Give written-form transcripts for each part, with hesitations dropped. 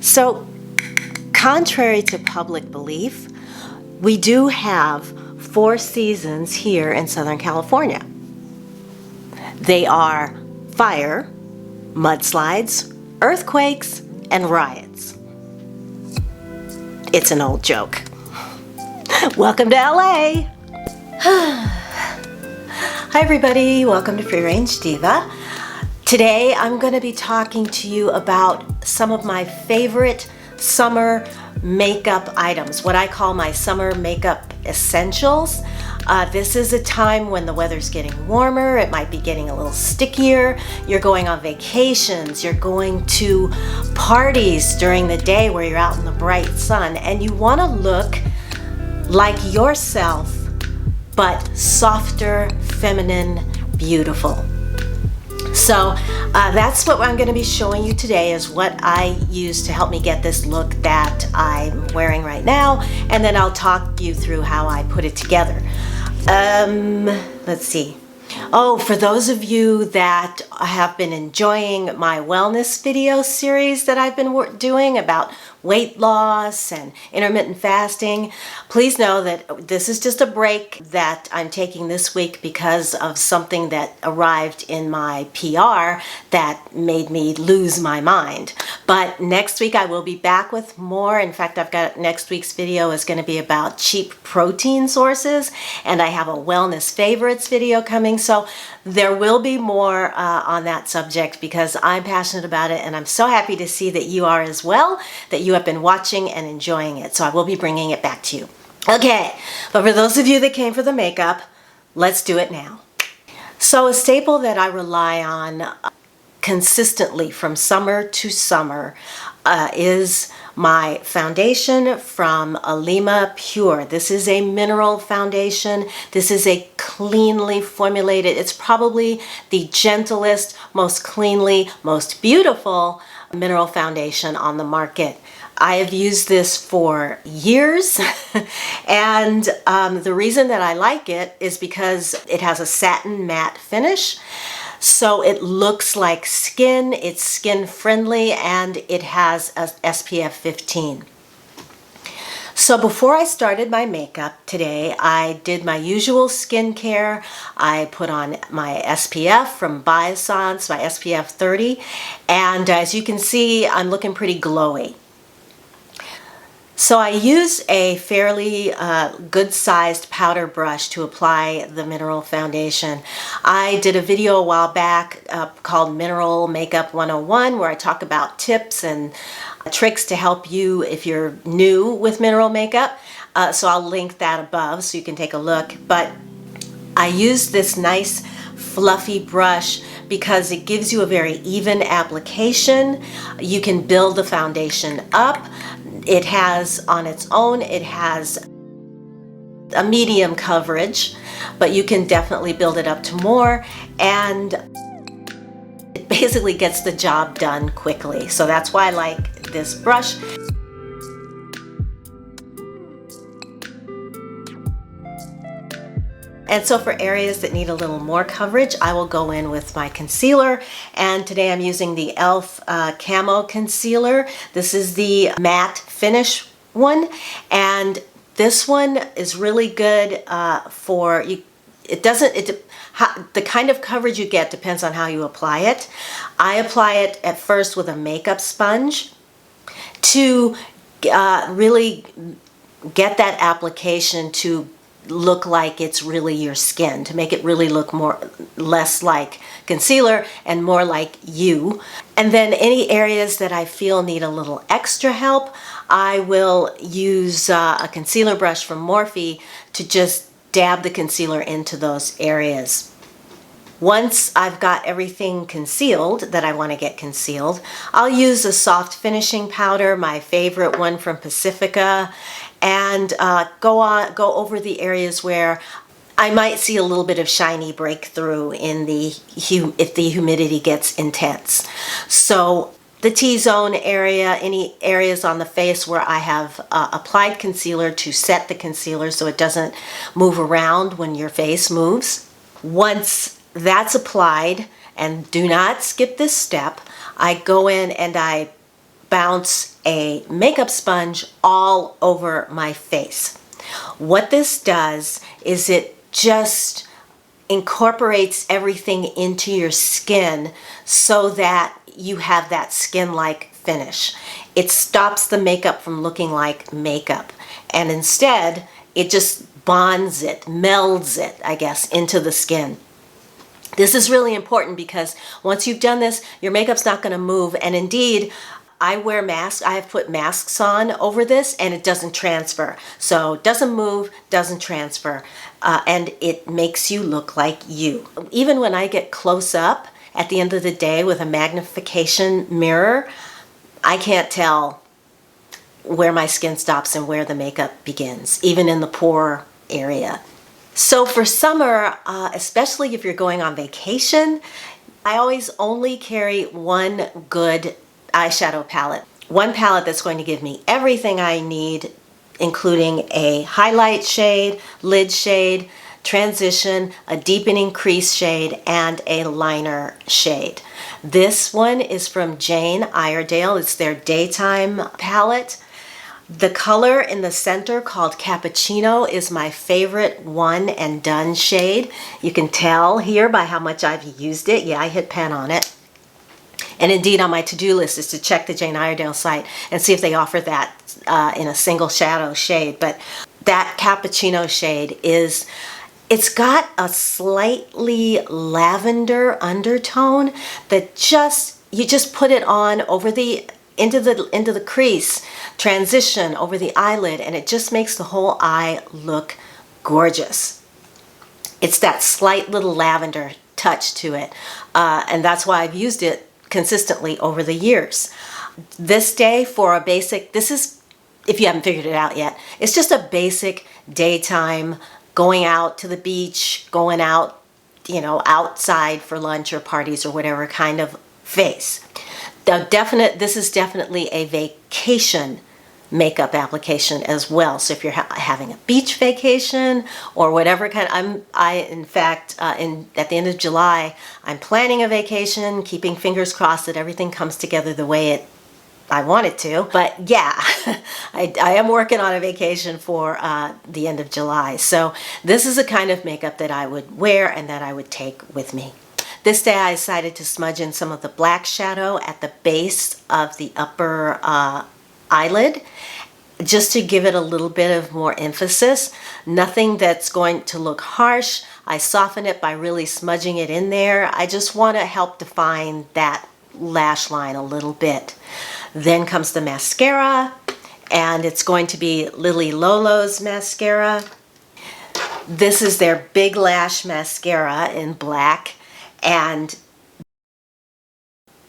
So, contrary to public belief, we do have 4 seasons here in Southern California. They are fire, mudslides, earthquakes, and riots. It's an old joke. Welcome to LA! Hi everybody, welcome to Free Range Diva. Today I'm going to be talking to you about some of my favorite summer makeup items, what I call my summer makeup essentials. This is a time when the weather's getting warmer, it might be getting a little stickier, you're going on vacations, you're going to parties during the day where you're out in the bright sun, and you want to look like yourself, but softer, feminine, beautiful. So that's what I'm going to be showing you today, is what I use to help me get this look that I'm wearing right now, and then I'll talk you through how I put it together. Let's see. Oh, for those of you that have been enjoying my wellness video series that I've been doing about weight loss and intermittent fasting, please know that this is just a break that I'm taking this week because of something that arrived in my PR that made me lose my mind. But next week I will be back with more. In fact, I've got next week's video is going to be about cheap protein sources, and I have a wellness favorites video coming. So there will be more on that subject because I'm passionate about it, and I'm so happy to see that you are as well, that you have been watching and enjoying it. So I will be bringing it back to you. Okay, but for those of you that came for the makeup, let's do it now. So a staple that I rely on consistently from summer to summer is my foundation from Alima Pure. This is a mineral foundation. This is a cleanly formulated, it's probably the gentlest, most cleanly, most beautiful mineral foundation on the market. I have used this for years and the reason that I like it is because it has a satin matte finish. So it looks like skin, it's skin friendly, and it has a SPF 15. So before I started my makeup today, I did my usual skincare. I put on my SPF from Biossance, my SPF 30, and as you can see, I'm looking pretty glowy. So I use a fairly good-sized powder brush to apply the mineral foundation. I did a video a while back called Mineral Makeup 101 where I talk about tips and tricks to help you if you're new with mineral makeup. So I'll link that above so you can take a look. But I use this nice fluffy brush because it gives you a very even application. You can build the foundation up. It has, on its own, it has a medium coverage, but you can definitely build it up to more, and it basically gets the job done quickly. So that's why I like this brush. And so for areas that need a little more coverage, I will go in with my concealer. And today I'm using the e.l.f. Camo Concealer. This is the matte finish one. And this one is really good for, the kind of coverage you get depends on how you apply it. I apply it at first with a makeup sponge to really get that application to look like it's really your skin, to make it really look less like concealer and more like you. And then any areas that I feel need a little extra help, I will use a concealer brush from Morphe to just dab the concealer into those areas. Once I've got everything concealed that I want to get concealed, I'll use a soft finishing powder, my favorite one from Pacifica, and go over the areas where I might see a little bit of shiny breakthrough in if the humidity gets intense. So the T-zone area, any areas on the face where I have applied concealer to set the concealer so it doesn't move around when your face moves. Once that's applied, and do not skip this step, I go in and I bounce a makeup sponge all over my face. What this does is it just incorporates everything into your skin so that you have that skin-like finish. It stops the makeup from looking like makeup, and instead it just bonds it, melds it, I guess, into the skin. This is really important because once you've done this, your makeup's not going to move, and indeed, I wear masks. I have put masks on over this and it doesn't transfer. So it doesn't move, doesn't transfer, and it makes you look like you. Even when I get close up at the end of the day with a magnification mirror, I can't tell where my skin stops and where the makeup begins, even in the pore area. So for summer, especially if you're going on vacation, I always only carry one good eyeshadow palette. One palette that's going to give me everything I need, including a highlight shade, lid shade, transition, a deepening crease shade, and a liner shade. This one is from Jane Iredale. It's their daytime palette. The color in the center, called Cappuccino, is my favorite one and done shade. You can tell here by how much I've used it. Yeah, I hit pen on it. And indeed, on my to-do list is to check the Jane Iredale site and see if they offer that in a single shadow shade. But that Cappuccino shade it's got a slightly lavender undertone that you just put it on over into the crease, transition over the eyelid, and it just makes the whole eye look gorgeous. It's that slight little lavender touch to it, and that's why I've used it consistently over the years. This day, for a basic, this is, if you haven't figured it out yet, it's just a basic daytime, going out to the beach, going out, outside for lunch or parties or whatever kind of face. This is definitely a vacation makeup application as well. So if you're having a beach vacation or whatever kind, in fact, at the end of July, I'm planning a vacation, keeping fingers crossed that everything comes together the way I want it to. But yeah, I am working on a vacation for the end of July. So this is a kind of makeup that I would wear and that I would take with me. This day I decided to smudge in some of the black shadow at the base of the upper eyelid, just to give it a little bit of more emphasis. Nothing that's going to look harsh. I soften it by really smudging it in there. I just want to help define that lash line a little bit. Then comes the mascara, and it's going to be Lily Lolo's mascara. This is their Big Lash mascara in black, and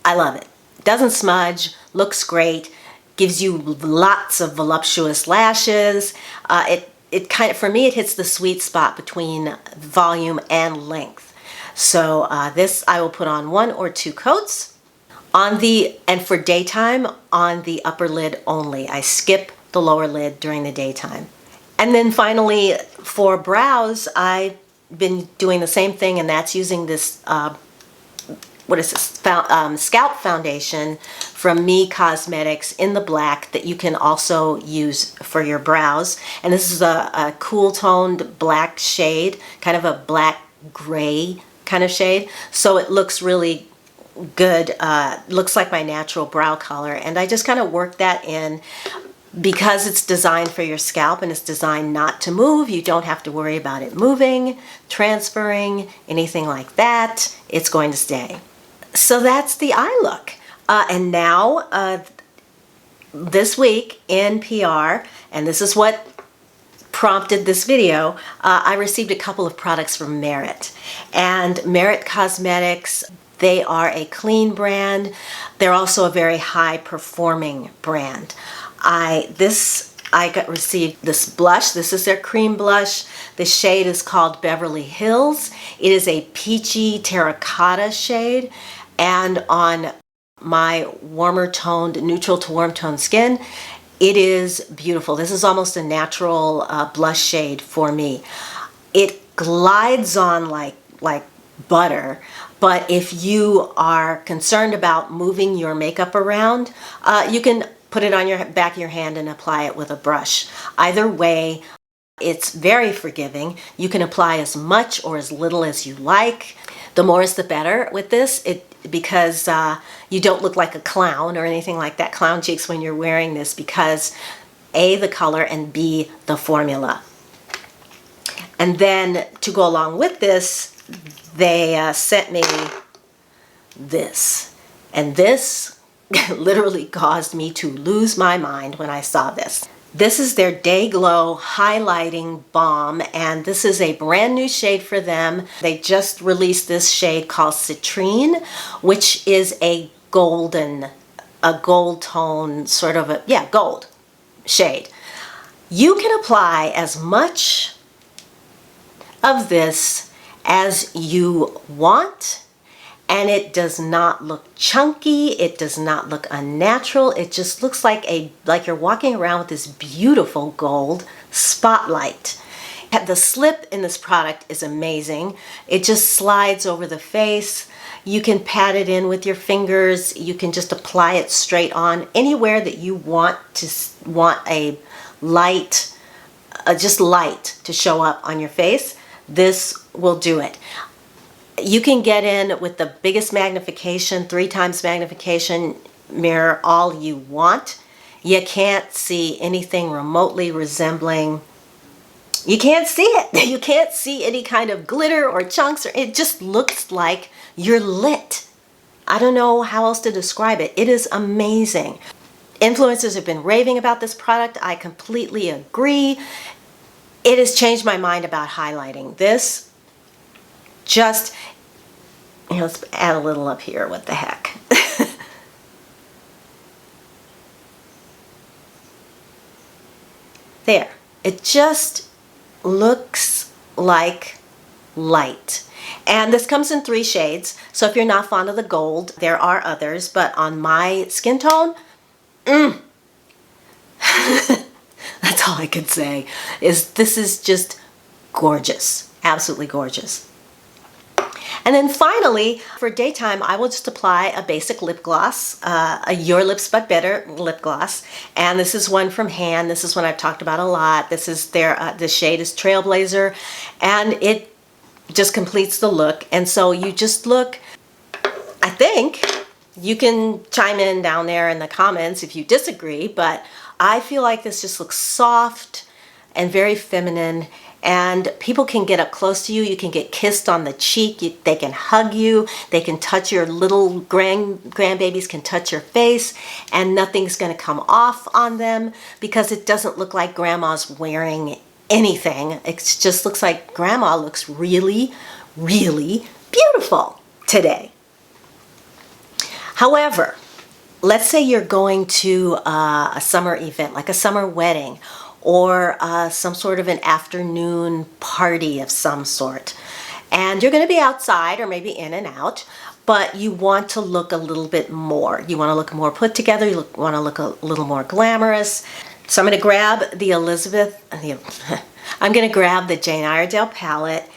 I love it. Doesn't smudge, looks great, gives you lots of voluptuous lashes. For me, it hits the sweet spot between volume and length. So this I will put on 1 or 2 coats and for daytime, on the upper lid only. I skip the lower lid during the daytime. And then finally, for brows, I've been doing the same thing, and that's using this scalp foundation from Me Cosmetics in the black that you can also use for your brows. And this is a cool toned black shade, kind of a black gray kind of shade. So it looks really good, looks like my natural brow color. And I just kind of work that in. Because it's designed for your scalp and it's designed not to move, you don't have to worry about it moving, transferring, anything like that. It's going to stay. So that's the eye look. And now, this week in PR, and this is what prompted this video, I received a couple of products from Merit. And Merit Cosmetics, they are a clean brand. They're also a very high performing brand. I received this blush. This is their cream blush. The shade is called Beverly Hills. It is a peachy terracotta shade, and on my warmer toned, neutral to warm toned skin, it is beautiful. This is almost a natural blush shade for me. It glides on like butter. But if you are concerned about moving your makeup around, you can put it on your back of your hand and apply it with a brush. Either way, it's very forgiving. You can apply as much or as little as you like. The more is the better with this, because you don't look like a clown or anything like that, clown cheeks, when you're wearing this, because A, the color, and B, the formula. And then to go along with this, they sent me this. And this literally caused me to lose my mind when I saw this. This is their Day Glow Highlighting Balm, and this is a brand new shade for them. They just released this shade called Citrine, which is a gold tone, sort of a, yeah, gold shade. You can apply as much of this as you want, and it does not look chunky, it does not look unnatural. It just looks like you're walking around with this beautiful gold spotlight. The slip in this product is amazing. It just slides over the face. You can pat it in with your fingers. You can just apply it straight on anywhere that you want a light, just light to show up on your face. This will do it. You can get in with the biggest magnification, 3 times magnification mirror, all you want. You can't see anything remotely resembling, you can't see it. You can't see any kind of glitter or chunks, or it just looks like you're lit. I don't know how else to describe it. It is amazing. Influencers have been raving about this product. I completely agree. It has changed my mind about highlighting. This just, let's add a little up here. What the heck? There. It just looks like light. And this comes in 3 shades. So if you're not fond of the gold, there are others. But on my skin tone, that's all I could say. This is just gorgeous. Absolutely gorgeous. And then finally, for daytime, I will just apply a basic lip gloss, a Your Lips But Better lip gloss. And this is one from Han. This is one I've talked about a lot. This is the shade is Trailblazer, and it just completes the look. And so you just look, I think, you can chime in down there in the comments if you disagree, but I feel like this just looks soft and very feminine. And people can get up close to you. You can get kissed on the cheek. They can hug you. They can touch your little grandbabies can touch your face, and nothing's going to come off on them because it doesn't look like grandma's wearing anything. It just looks like grandma looks really, really beautiful today. However, let's say you're going to a summer event, like a summer wedding, or some sort of an afternoon party of some sort. And you're going to be outside or maybe in and out, but you want to look a little bit more. You want to look more put together. You want to look a little more glamorous. So I'm going to grab I'm going to grab the Jane Iredale palette.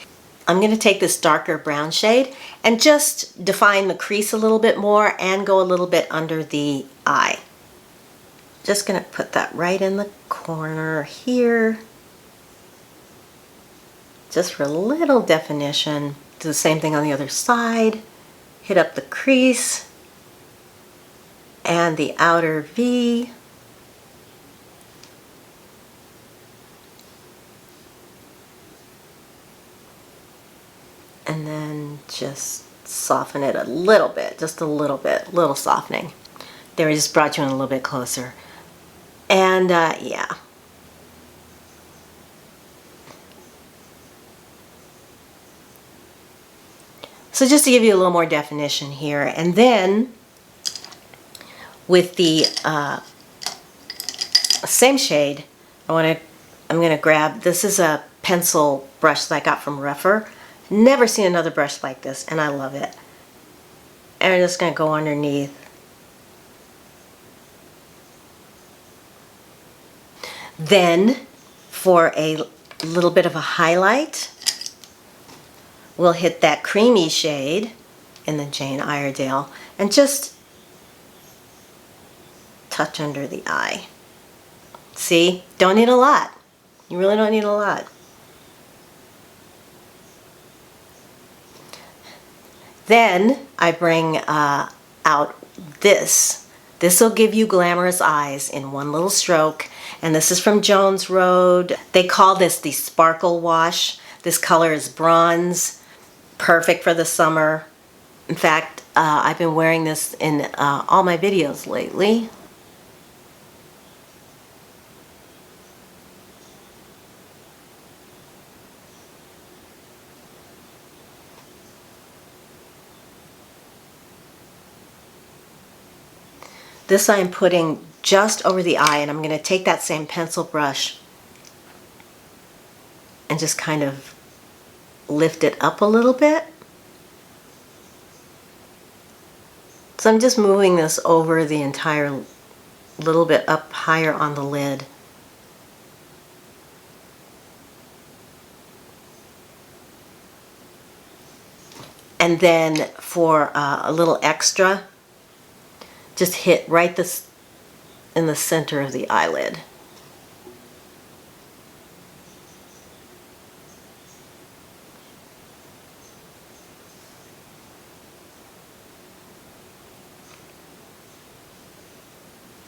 I'm going to take this darker brown shade and just define the crease a little bit more and go a little bit under the eye. Just going to put that right in the corner here, just for a little definition. Do the same thing on the other side. Hit up the crease and the outer V. And then just soften it a little bit, just a little bit, little softening. There, I just brought you in a little bit closer. And yeah. So just to give you a little more definition here. And then with the same shade, I'm going to grab, this is a pencil brush that I got from Rougher. Never seen another brush like this, and I love it. And I'm just going to go underneath. Then, for a little bit of a highlight, we'll hit that creamy shade in the Jane Iredale and just touch under the eye. See? Don't need a lot. You really don't need a lot. Then I bring out this. This will give you glamorous eyes in one little stroke. And this is from Jones Road. They call this the Sparkle Wash. This color is bronze, perfect for the summer. In fact, I've been wearing this in all my videos lately. This I'm putting just over the eye, and I'm going to take that same pencil brush and just kind of lift it up a little bit. So I'm just moving this over the entire, little bit up higher on the lid. And then for a little extra, just hit right this in the center of the eyelid.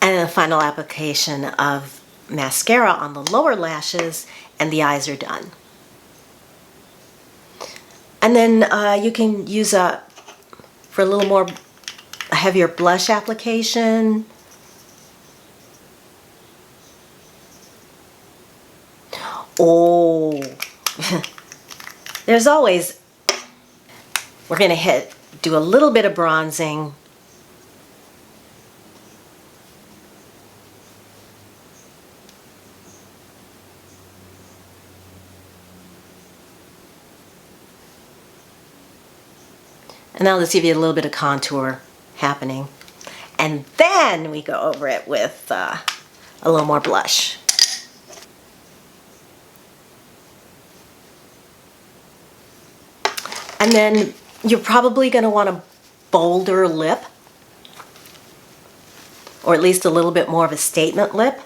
And then the final application of mascara on the lower lashes, and the eyes are done. And then you can use for a little more heavier blush application. Oh, there's always, we're gonna do a little bit of bronzing. And that'll just give you a little bit of contour happening. And then we go over it with a little more blush. And then you're probably going to want a bolder lip, or at least a little bit more of a statement lip.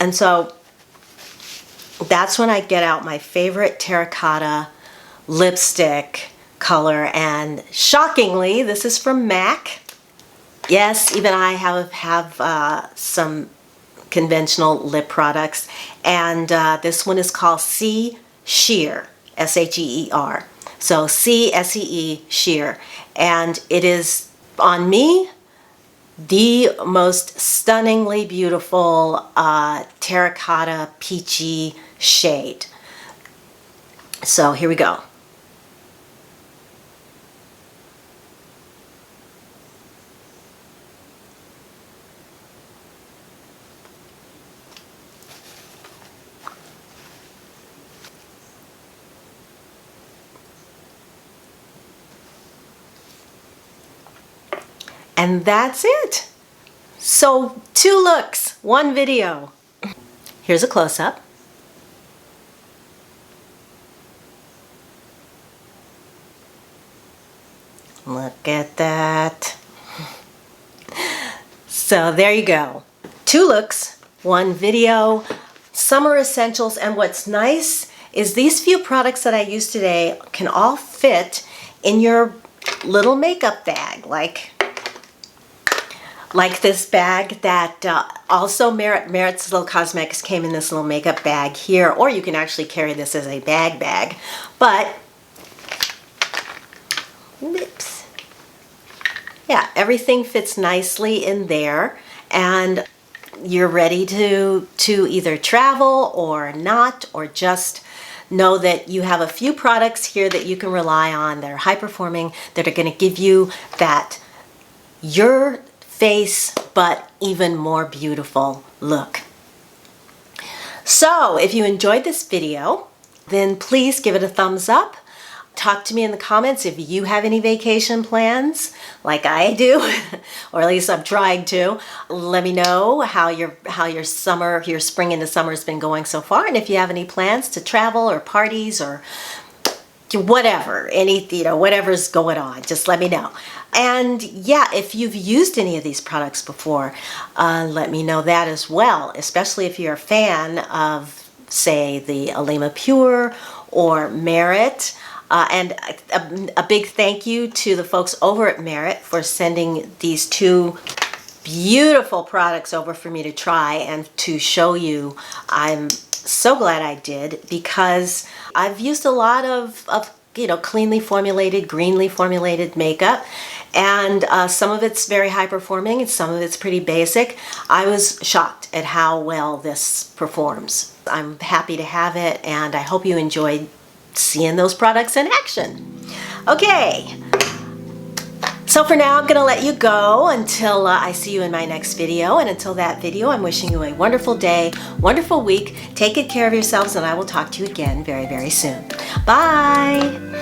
And so that's when I get out my favorite terracotta lipstick color, and shockingly, this is from MAC. Yes, even I have some conventional lip products, and this one is called C Sheer, S-H-E-E-R. So C-S-E-E, Sheer, and it is, on me, the most stunningly beautiful terracotta peachy shade. So here we go. And that's it. So 2 looks, 1 video. Here's a close-up. Look at that. So there you go. 2 looks, 1 video, summer essentials. And what's nice is these few products that I used today can all fit in your little makeup bag, like this bag that also Merit's Little Cosmetics came in this little makeup bag here, or you can actually carry this as a bag. But, whoops. Yeah, everything fits nicely in there, and you're ready to either travel or not, or just know that you have a few products here that you can rely on that are high performing, that are going to give you that your face but even more beautiful look. So if you enjoyed this video, then please give it a thumbs up. Talk to me in the comments if you have any vacation plans like I do, or at least I'm trying to. Let me know how your spring into summer has been going so far, and if you have any plans to travel or parties or whatever, whatever's going on, just let me know. And yeah, if you've used any of these products before, let me know that as well, especially if you're a fan of, say, the Alima Pure or Merit. And a big thank you to the folks over at Merit for sending these two beautiful products over for me to try and to show you. I'm so glad I did, because I've used a lot of cleanly formulated, greenly formulated makeup, and some of it's very high performing and some of it's pretty basic. I was shocked at how well this performs. I'm happy to have it, and I hope you enjoyed seeing those products in action. Okay, so for now, I'm going to let you go until I see you in my next video. And until that video, I'm wishing you a wonderful day, wonderful week. Take good care of yourselves, and I will talk to you again very, very soon. Bye.